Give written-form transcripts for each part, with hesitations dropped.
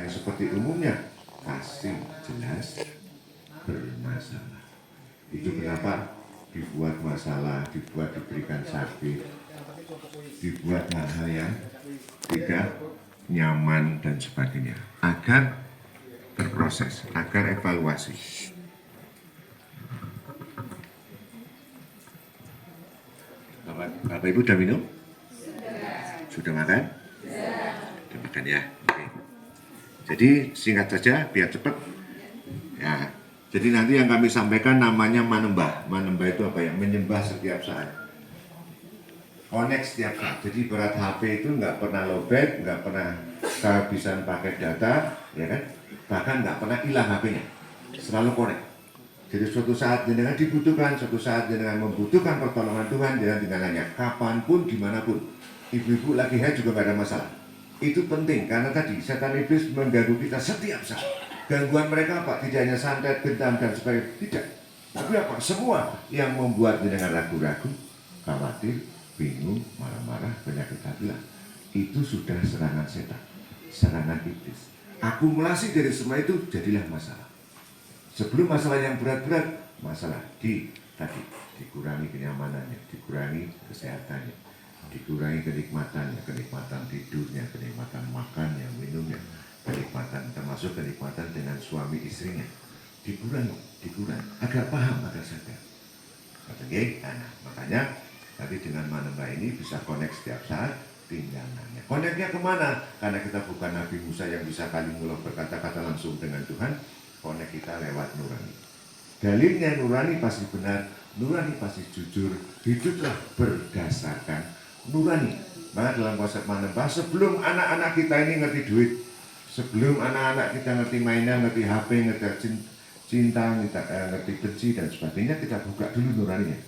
yang seperti umumnya pasti jelas bermasalah. Itu kenapa dibuat masalah, diberikan sakit, dibuat hal-hal yang tidak nyaman dan sebagainya, agar berproses, agar evaluasi. Bapak Ibu sudah minum? Sudah makan? Sudah makan ya. Oke. Jadi singkat saja biar cepat. Ya. Jadi nanti yang kami sampaikan namanya manembah. Manembah itu apa ya? Menyembah setiap saat. Connect setiap saat. Jadi berat HP itu nggak pernah lowbat, nggak pernah kehabisan pakai data, ya kan? Bahkan nggak pernah hilang HP-nya. Selalu connect. Jadi suatu saat jenengan dibutuhkan, suatu saat jenengan membutuhkan pertolongan Tuhan, jenengan tinggal nanya, kapanpun, dimanapun. Ibu-ibu lagi haid juga nggak ada masalah. Itu penting, karena tadi setan iblis mengganggu kita setiap saat. Gangguan mereka apa? Tidak hanya santet, gentam, dan sebagainya. Tidak. Tapi apa? Semua yang membuat jenengan ragu-ragu, khawatir, bingung, marah-marah, penyakit hatilah. Itu sudah serangan setan, serangan iblis. Akumulasi dari semua itu jadilah masalah. Sebelum masalah yang berat-berat, masalah tadi dikurangi kenyamanannya, dikurangi kesehatannya, dikurangi kenikmatannya, kenikmatan tidurnya, kenikmatan makannya, minumnya, kenikmatan termasuk kenikmatan dengan suami istrinya, dikurangi, agar paham, agar sadar. Oke, nah, makanya tadi dengan manembah ini bisa connect setiap saat, tinggal nanya. Connectnya kemana? Karena kita bukan Nabi Musa yang bisa kali mulut berkata-kata langsung dengan Tuhan. Connect kita lewat nurani. Dalilnya nurani pasti benar, nurani pasti jujur, hiduplah berdasarkan nurani. Maka dalam konsep manembah, sebelum anak-anak kita ini ngerti duit, sebelum anak-anak kita ngerti mainan, ngerti HP, ngerti cinta, ngerti benci dan sebagainya, kita buka dulu nuraninya.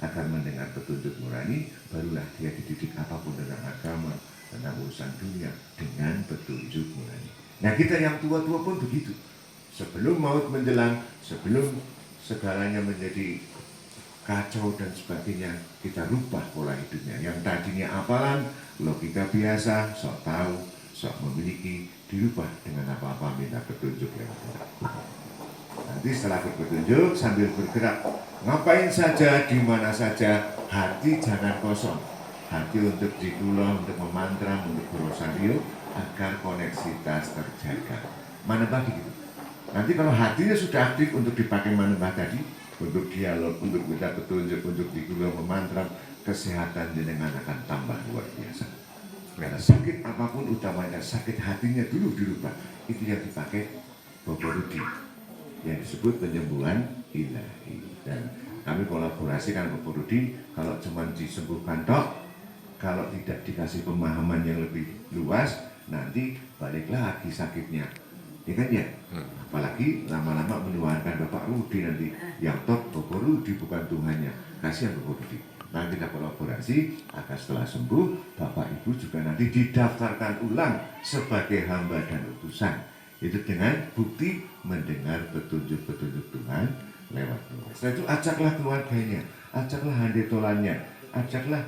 Agar mendengar petunjuk nurani, barulah dia dididik apapun tentang agama, tentang urusan dunia, dengan petunjuk nurani. Nah kita yang tua-tua pun begitu. Sebelum maut menjelang, sebelum segalanya menjadi kacau dan sebagainya, kita rubah pola hidupnya. Yang tadinya apalan, logika biasa, sok tahu, sok memiliki, dirubah dengan apa-apa minta petunjuk lewat Tuhan. Nanti setelah berpetunjuk sambil bergerak, ngapain saja, di mana saja, hati jangan kosong. Hati untuk dikulang, untuk memantra, untuk berosario, agar koneksitas terjaga. Manembah begitu. Nanti kalau hatinya sudah aktif untuk dipakai manembah tadi, untuk dialog, untuk minta petunjuk, untuk dikulang, memantra, kesehatan jenengan akan tambah luar biasa. Karena sakit apapun utamanya sakit hatinya dulu dirubah. Itu yang dipakai Bapak Rudi, yang disebut penyembuhan ilahi. Dan kami kolaborasi dengan Bapak Rudi, kalau cuma disembuhkan tok, kalau tidak dikasih pemahaman yang lebih luas, nanti balik lagi sakitnya. Ya kan ya? Apalagi lama-lama menuhankan Bapak Rudi nanti. Yang top Bapak Rudi bukan Tuhannya. Kasihan Bapak Rudi. Nah kita kolaborasi agar setelah sembuh Bapak Ibu juga nanti didaftarkan ulang sebagai hamba dan utusan. Itu dengan bukti mendengar petunjuk-petunjuk Tuhan lewat Tuhan. Setelah itu ajaklah keluarganya, ajaklah handetolannya, ajaklah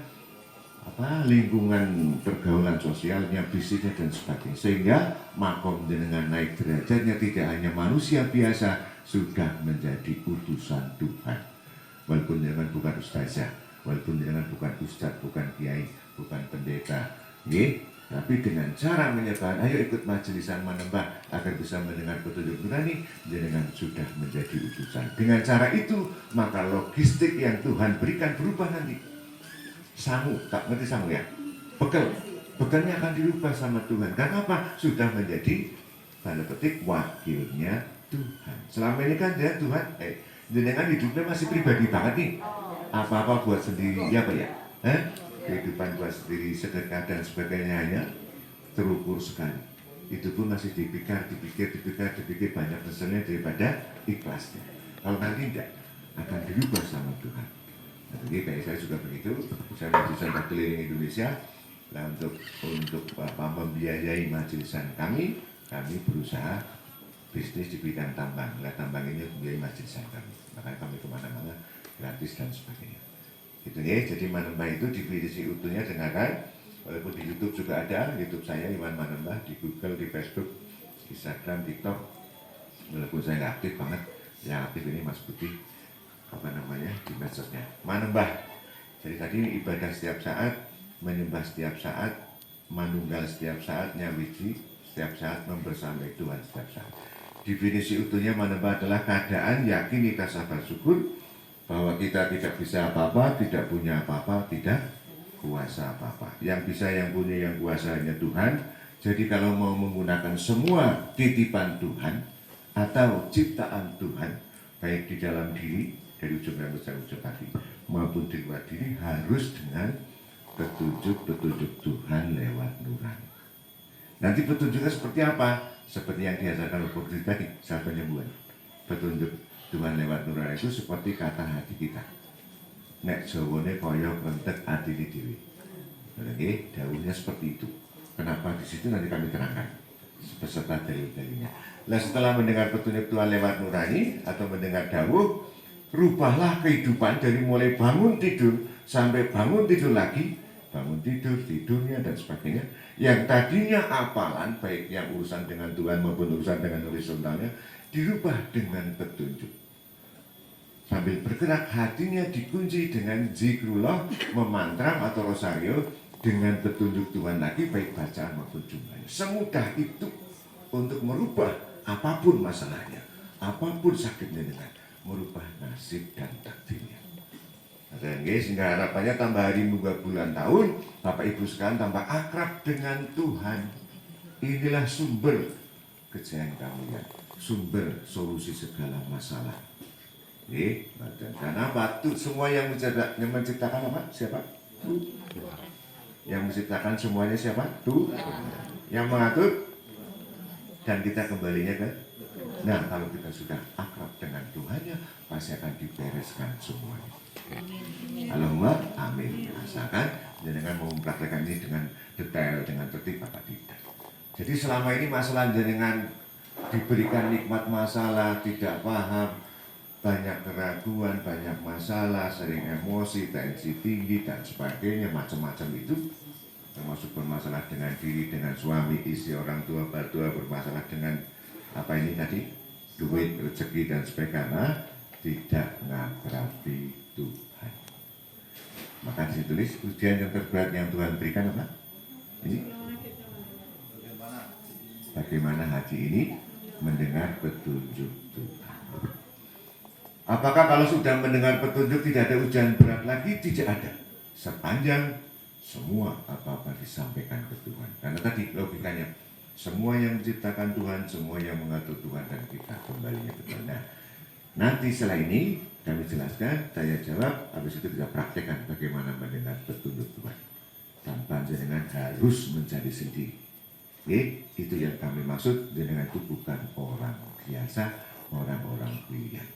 lingkungan pergaulan sosialnya, bisnisnya dan sebagainya, sehingga makom jenengan naik derajatnya tidak hanya manusia biasa, sudah menjadi utusan Tuhan. Walaupun jenengan bukan ustazah, walaupun jenengan bukan ustadz, bukan kiai, bukan pendeta, tapi dengan cara menyebar, ayo ikut majelisan manembah agar bisa mendengar petunjuk nurani, jenengan sudah menjadi utusan. Dengan cara itu, maka logistik yang Tuhan berikan berubah nanti. Sangu, tak ngerti sangu ya? Bekalnya akan dirubah sama Tuhan. Karena apa? Sudah menjadi tanda petik wakilnya Tuhan. Selama ini kan dia Tuhan, jenengan hidupnya masih pribadi banget nih. Apa-apa buat sendiri, ya Pak ya? Kehidupan buat sendiri, sedekah dan sebagainya hanya terukur sekali. Itu pun masih dipikir banyak keselnya daripada ikhlasnya. Kalau nanti tidak, akan dirubah sama Tuhan. Jadi kayak saya juga begitu, saya majelisan keliling Indonesia. Nah untuk membiayai majelisan kami berusaha bisnis di bidang tambang. Nah tambang ini membiayai majelisan kami, makanya kami kemana-mana gratis dan sebagainya. Gitu ya. Jadi manembah itu di versi utuhnya dengarkan, walaupun di YouTube juga ada, YouTube saya Iwan Manembah, di Google, di Facebook Instagram, TikTok, walaupun saya nggak aktif banget. Yang aktif ini Mas Budi, di medsosnya. Manembah. Jadi tadi ibadah setiap saat, menyembah setiap saat, manunggal setiap saat, nyawiji setiap saat, membersamai Tuhan setiap saat. Definisi utuhnya manembah adalah keadaan yakin kita sabar syukur bahwa kita tidak bisa apa-apa, tidak punya apa-apa, tidak kuasa apa-apa. Yang bisa, yang punya, yang kuasa hanya Tuhan. Jadi kalau mau menggunakan semua titipan Tuhan atau ciptaan Tuhan, baik di dalam diri, dari ujung rambut sampai ujung kaki, maupun di luar diri, harus dengan petunjuk-petunjuk Tuhan lewat nurani. Nanti petunjuknya seperti apa? Seperti yang diajarkan oleh Budi tadi, saat penyembuhan. Petunjuk Tuhan lewat nurani itu seperti kata hati kita. Nek jawane kaya kentek adili dhewe. Oke, dawuhnya seperti itu. Kenapa di situ nanti kami terangkan beserta dalil-dalilnya. Nah, setelah mendengar petunjuk Tuhan lewat nurani atau mendengar dawuh, rubahlah kehidupan dari mulai bangun tidur sampai bangun tidur lagi, bangun tidur, tidurnya dan sebagainya. Yang tadinya apalan, baik yang urusan dengan Tuhan maupun urusan dengan horizontalnya, dirubah dengan petunjuk. Sambil bergerak, hatinya dikunci dengan zikrullah, memantra atau rosario dengan petunjuk Tuhan lagi, baik bacaan maupun jumlahnya. Semudah itu untuk merubah apapun masalahnya, apapun sakitnya, dengan merubah nasib dan takdirnya. Sehingga harapannya tambah hari, munggah bulan, tahun, Bapak Ibu sekalian tambah akrab dengan Tuhan. Inilah sumber kejayaan kamu ya, sumber solusi segala masalah. Dan apa? Tuh, semua yang menciptakan apa? Siapa? Tuhan. Yang menciptakan semuanya siapa? Tuhan. Yang mengatur, dan kita kembalinya ke. Nah, kalau kita sudah akrab dengan Tuhannya, pasti akan dibereskan semuanya. Allahumma amin. Asalkan jenengan mau mempraktekkan ini dengan detail, dengan tertib, apa tidak. Jadi selama ini masalah jenengan diberikan nikmat masalah, tidak paham, banyak keraguan, banyak masalah, sering emosi, tensi tinggi dan sebagainya, macam-macam itu, termasuk bermasalah dengan diri, dengan suami, istri, orang tua, mertua, bermasalah dengan apa ini tadi, duit, rezeki dan sebagainya, tidak ngakrabi Tuhan. Maka ditulis ujian yang terberat yang Tuhan berikan apa? Ini bagaimana hati ini mendengar petunjuk Tuhan. Apakah kalau sudah mendengar petunjuk tidak ada ujian berat lagi? Tidak ada. Sepanjang semua apa-apa disampaikan ke Tuhan. Karena tadi logikanya, semua yang menciptakan Tuhan, semua yang mengatur Tuhan, dan kita kembalinya ke Tuhan. Nah, nanti setelah ini kami jelaskan, saya jawab, habis itu kita praktekkan bagaimana mendengar petunjuk Tuhan. Tanpa jenengan harus mencari sendiri. Itu yang kami maksud, jenengan itu bukan orang biasa, orang-orang brilian.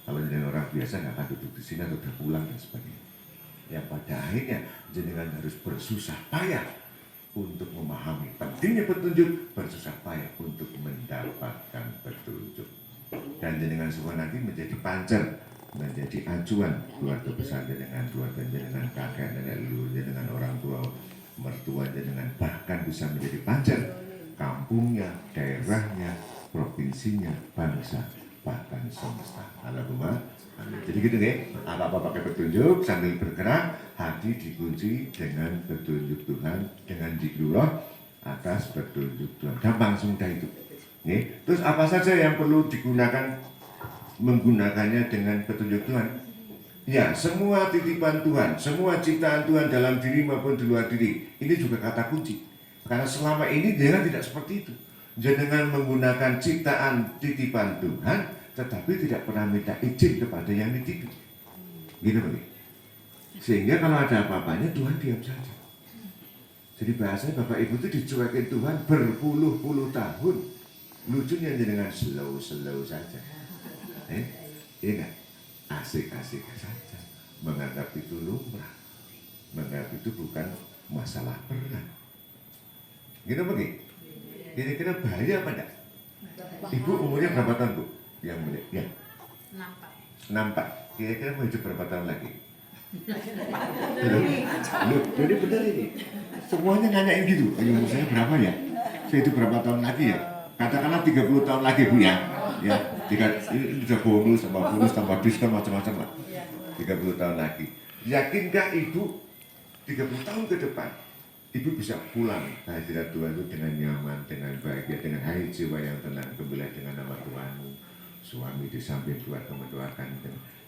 Kalau jenengan orang biasa nggak akan duduk di sini atau udah pulang dan sebagainya. Yang pada akhirnya jenengan harus bersusah payah untuk memahami pentingnya petunjuk, bersusah payah untuk mendapatkan petunjuk. Dan jenengan semua nanti menjadi pancer, menjadi acuan keluarga besar jenengan, keluarga jenengan, kakek, nenek, leluhur jenengan, orang tua, mertua jenengan, bahkan bisa menjadi pancer kampungnya, daerahnya, provinsinya, bangsa, bahkan semesta. Allahumma amin. Jadi gitu ya, apa-apa pakai petunjuk, sambil bergerak, hati dikunci dengan petunjuk Tuhan, dengan zikrullah atas petunjuk Tuhan. Gampang, semudah itu. Terus apa saja yang perlu digunakan, menggunakannya dengan petunjuk Tuhan? Ya, semua titipan Tuhan, semua ciptaan Tuhan dalam diri maupun di luar diri, ini juga kata kunci. Karena selama ini jangan tidak seperti itu. Jangan menggunakan ciptaan titipan Tuhan, tetapi tidak pernah minta izin kepada yang dititip. Gitu begini. Sehingga kalau ada apa-apanya Tuhan diam saja. Jadi bahasanya Bapak Ibu itu dicuekin Tuhan berpuluh-puluh tahun. Lucunya dengan slow-slow saja. Iya kan? Asik-asik saja. Menganggap itu lumrah. Menganggap itu bukan masalah berat. Gitu begini. Kira-kira bahaya apa enggak? Ibu umurnya berapa tahun, Bu? Yang mulia? Ya. 64. Kira-kira mau hidup berapa tahun lagi? Loh, jadi benar ini. Semuanya nanyain gitu. Umur saya berapa ya? Saya hidup berapa tahun lagi ya? katakanlah 30 tahun lagi Bu ya. Ya, ini sudah bonus, tambah diskon macam-macam lah. 30 tahun lagi. Yakinkah Ibu 30 tahun ke depan Ibu bisa pulang ke hadirat Tuhan itu dengan nyaman, dengan bahagia, dengan hati jiwa yang tenang, kembali dengan nama Tuhanmu, suami di samping keluarga mendoakan.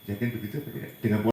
Yakin begitu apa tidak? Dengan